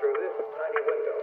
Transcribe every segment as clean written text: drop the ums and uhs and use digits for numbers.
through this tiny window.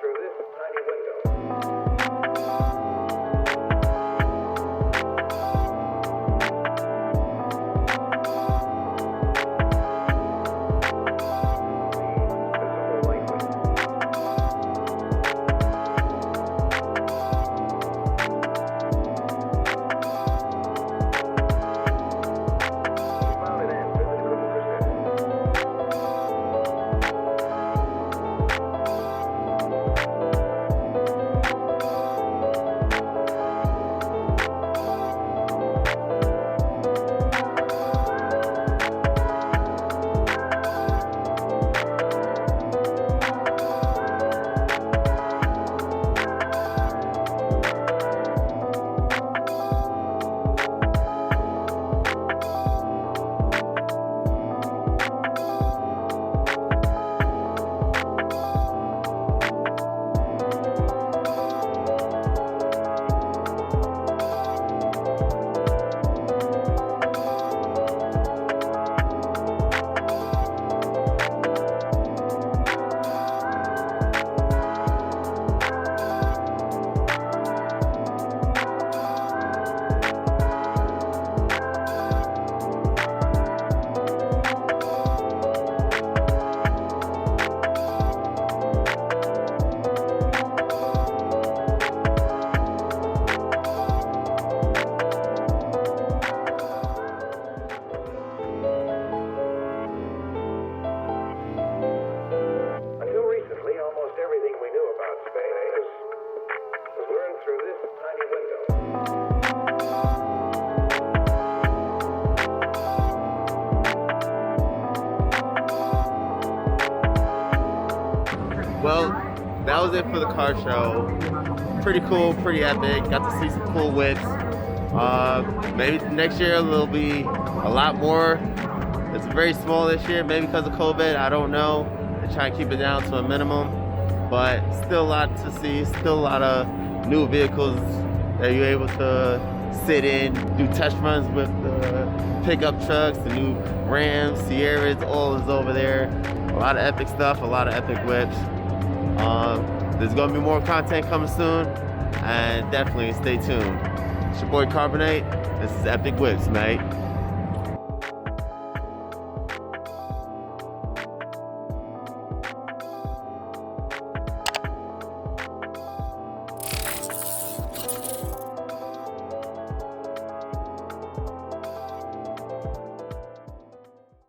Through this tiny window. Through this tiny window. Well, that was it for the car show. Pretty cool, pretty epic. Got to see some cool Whipz. Maybe next year there'll be a lot more. It's very small this year, maybe because of COVID, I don't know. They're trying to keep it down to a minimum, but still a lot to see, still a lot of new vehicles that you're able to sit in, do test runs with the pickup trucks, the new Rams, Sierras, all is over there. A lot of epic stuff, a lot of epic Whipz. There's gonna be more content coming soon, and definitely stay tuned. It's your boy Carbonate. This is Epic Whipz, mate.